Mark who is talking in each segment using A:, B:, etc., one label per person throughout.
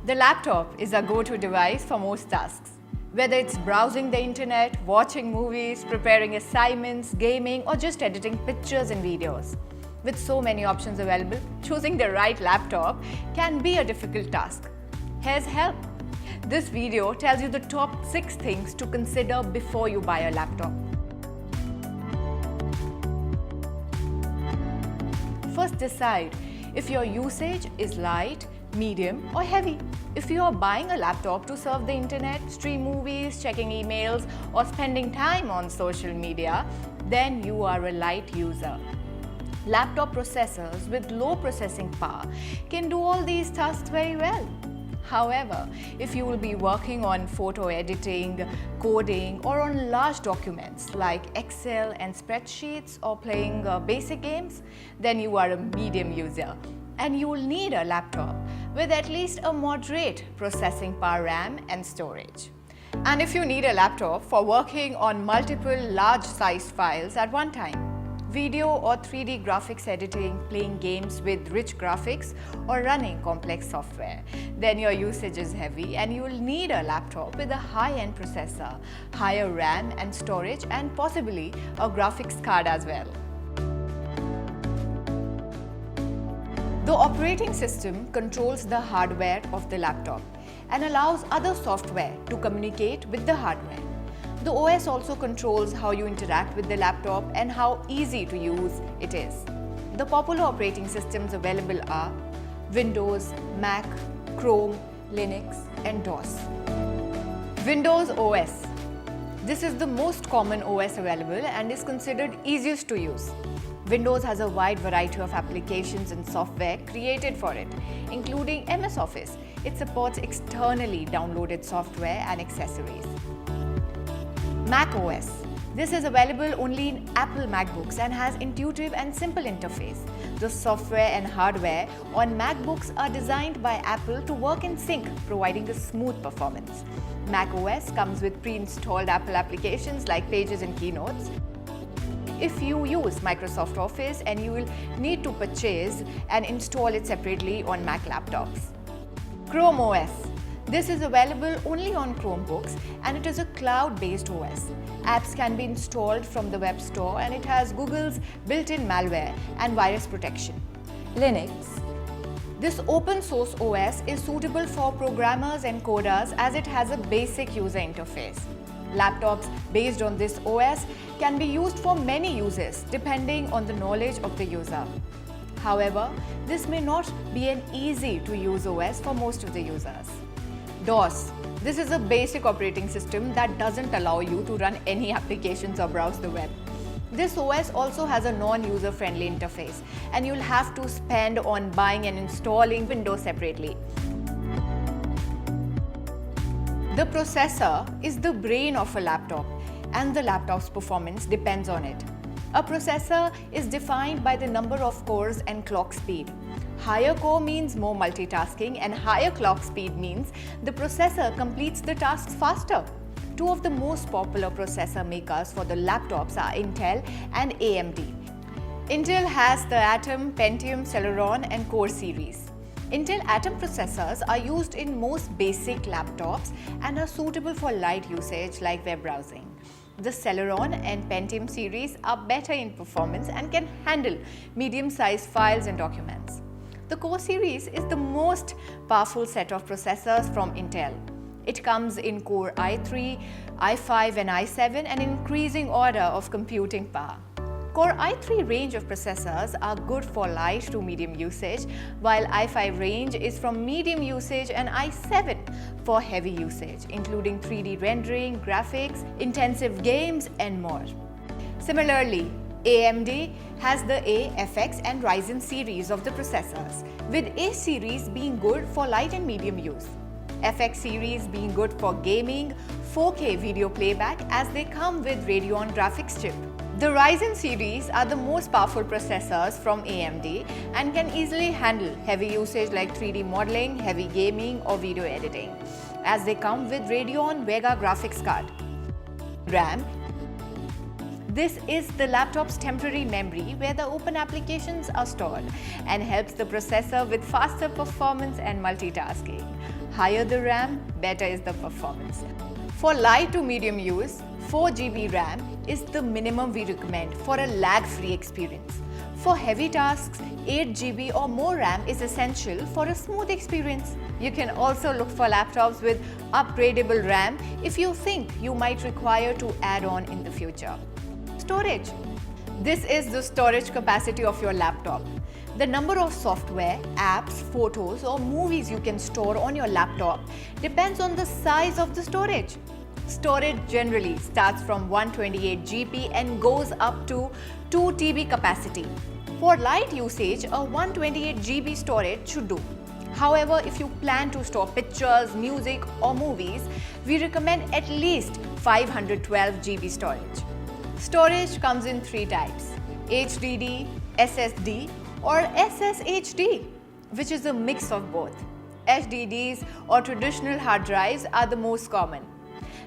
A: The laptop is a go-to device for most tasks. Whether it's browsing the internet, watching movies, preparing assignments, gaming, or just editing pictures and videos. With so many options available, choosing the right laptop can be a difficult task. Here's help. This video tells you the top 6 things to consider before you buy a laptop. First, decide if your usage is light, medium, or heavy. If you are buying a laptop to surf the internet, stream movies, checking emails, or spending time on social media, then you are a light user. Laptop processors with low processing power can do all these tasks very well. However, if you will be working on photo editing, coding, or on large documents like Excel and spreadsheets, or playing basic games, then you are a medium user. And you will need a laptop with at least a moderate processing power, RAM, and storage. And if you need a laptop for working on multiple large-sized files at one time, video or 3D graphics editing, playing games with rich graphics, or running complex software, then your usage is heavy and you will need a laptop with a high-end processor, higher RAM and storage, and possibly a graphics card as well. The operating system controls the hardware of the laptop and allows other software to communicate with the hardware. The OS also controls how you interact with the laptop and how easy to use it is. The popular operating systems available are Windows, Mac, Chrome, Linux, and DOS. Windows OS. This is the most common OS available and is considered easiest to use. Windows has a wide variety of applications and software created for it, including MS Office. It supports externally downloaded software and accessories. Mac OS. This is available only in Apple MacBooks and has intuitive and simple interface. The software and hardware on MacBooks are designed by Apple to work in sync, providing a smooth performance. Mac OS comes with pre-installed Apple applications like Pages and Keynotes. If you use Microsoft Office, and you will need to purchase and install it separately on Mac laptops. Chrome OS. This is available only on Chromebooks and it is a cloud-based OS. Apps can be installed from the web store and it has Google's built-in malware and virus protection. Linux. This open source OS is suitable for programmers and coders as it has a basic user interface. Laptops based on this OS can be used for many uses depending on the knowledge of the user. However, this may not be an easy-to-use OS for most of the users. DOS. This is a basic operating system that doesn't allow you to run any applications or browse the web. This OS also has a non-user-friendly interface and you'll have to spend on buying and installing Windows separately. The processor is the brain of a laptop and the laptop's performance depends on it. A processor is defined by the number of cores and clock speed. Higher core means more multitasking and higher clock speed means the processor completes the tasks faster. Two of the most popular processor makers for the laptops are Intel and AMD. Intel has the Atom, Pentium, Celeron and Core series. Intel Atom processors are used in most basic laptops and are suitable for light usage like web browsing. The Celeron and Pentium series are better in performance and can handle medium-sized files and documents. The Core series is the most powerful set of processors from Intel. It comes in Core i3, i5 and i7 and increasing order of computing power. Core i3 range of processors are good for light to medium usage, while i5 range is from medium usage and i7 for heavy usage, including 3D rendering, graphics, intensive games and more. Similarly, AMD has the A, FX and Ryzen series of the processors, with A series being good for light and medium use. FX series being good for gaming, 4K video playback as they come with Radeon graphics chip. The Ryzen series are the most powerful processors from AMD and can easily handle heavy usage like 3D modeling, heavy gaming or video editing, as they come with Radeon Vega graphics card. RAM. This is the laptop's temporary memory where the open applications are stored and helps the processor with faster performance and multitasking. higher the RAM, better is the performance. For light to medium use, 4 GB RAM is the minimum we recommend for a lag-free experience. For heavy tasks, 8 GB or more RAM is essential for a smooth experience. You can also look for laptops with upgradable RAM if you think you might require to add on in the future. Storage. This is the storage capacity of your laptop. The number of software, apps, photos or movies you can store on your laptop depends on the size of the storage. Storage generally starts from 128 GB and goes up to 2 TB capacity. For light usage, a 128 GB storage should do. However, if you plan to store pictures, music or movies, we recommend at least 512 GB storage. Storage comes in 3 types: HDD, SSD or SSHD, which is a mix of both. HDDs or traditional hard drives are the most common.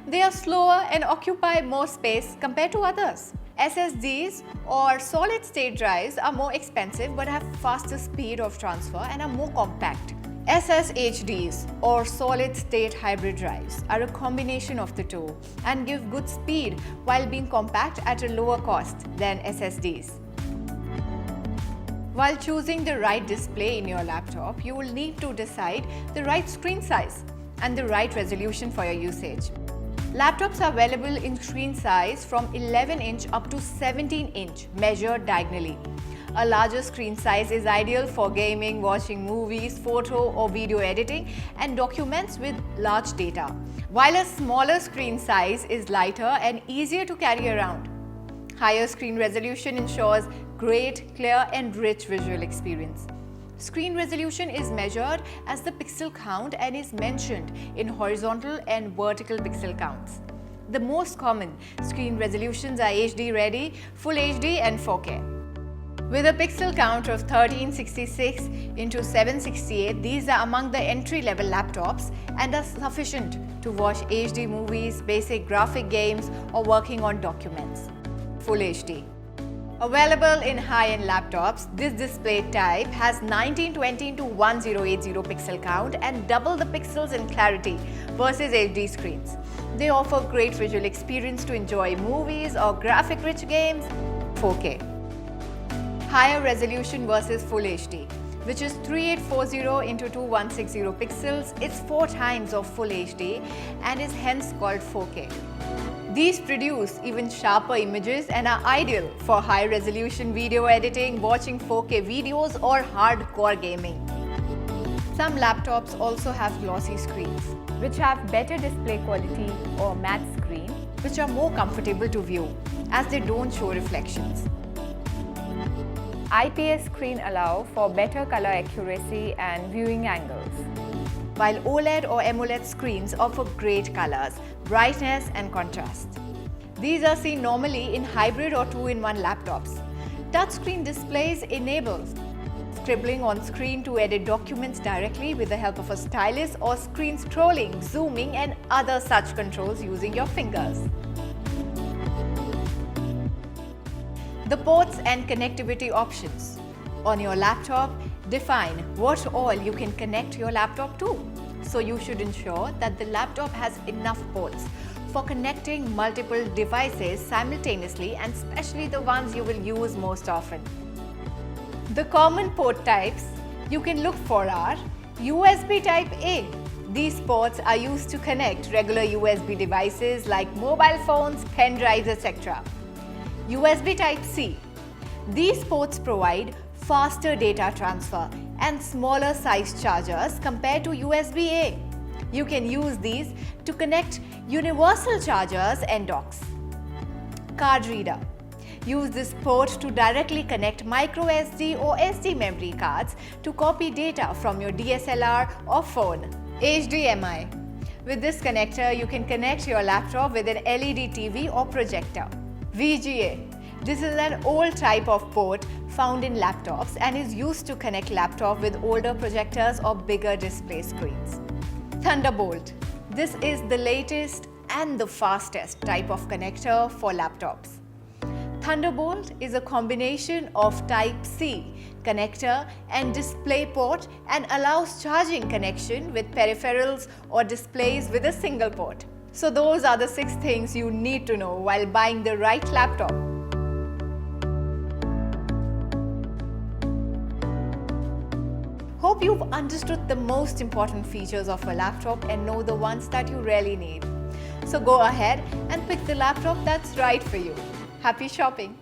A: They are slower and occupy more space compared to others. SSDs or solid-state drives are more expensive but have faster speed of transfer and are more compact. SSHDs or solid-state hybrid drives are a combination of the two and give good speed while being compact at a lower cost than SSDs. While choosing the right display in your laptop, you will need to decide the right screen size and the right resolution for your usage. Laptops are available in screen size from 11-inch up to 17-inch measured diagonally. A larger screen size is ideal for gaming, watching movies, photo or video editing, and documents with large data, while a smaller screen size is lighter and easier to carry around. Higher screen resolution ensures great, clear and rich visual experience. Screen resolution is measured as the pixel count and is mentioned in horizontal and vertical pixel counts. The most common screen resolutions are HD Ready, Full HD and 4K. With a pixel count of 1366 into 768, these are among the entry-level laptops and are sufficient to watch HD movies, basic graphic games or working on documents. Full HD. Available in high-end laptops, this display type has 1920 into 1080 pixel count and double the pixels in clarity versus HD screens. They offer great visual experience to enjoy movies or graphic-rich games. 4K. Higher resolution versus Full HD, which is 3840 into 2160 pixels. It's 4 times of Full HD and is hence called 4K. These produce even sharper images and are ideal for high-resolution video editing, watching 4K videos or hardcore gaming. Some laptops also have glossy screens, which have better display quality, or matte screen, which are more comfortable to view as they don't show reflections. IPS screen allow for better color accuracy and viewing angles, while OLED or AMOLED screens offer great colors, brightness and contrast. These are seen normally in hybrid or 2-in-1 laptops. Touchscreen displays enable scribbling on screen to edit documents directly with the help of a stylus, or screen scrolling, zooming and other such controls using your fingers. The ports and connectivity options on your laptop define what all you can connect your laptop to. So you should ensure that the laptop has enough ports for connecting multiple devices simultaneously, and especially the ones you will use most often. The common port types you can look for are USB Type A. These ports are used to connect regular USB devices like mobile phones, pen drives, etc. USB Type C. These ports provide faster data transfer and smaller size chargers compared to USB A. You can use these to connect universal chargers and docks. Card reader. Use this port to directly connect micro SD or SD memory cards to copy data from your DSLR or phone. HDMI. With this connector, you can connect your laptop with an LED TV or projector. VGA. This is an old type of port found in laptops and is used to connect laptop with older projectors or bigger display screens. Thunderbolt. This is the latest and the fastest type of connector for laptops. Thunderbolt is a combination of Type C, connector and display port, and allows charging connection with peripherals or displays with a single port. So those are the 6 things you need to know while buying the right laptop. Hope you've understood the most important features of a laptop and know the ones that you really need. So go ahead and pick the laptop that's right for you. Happy shopping!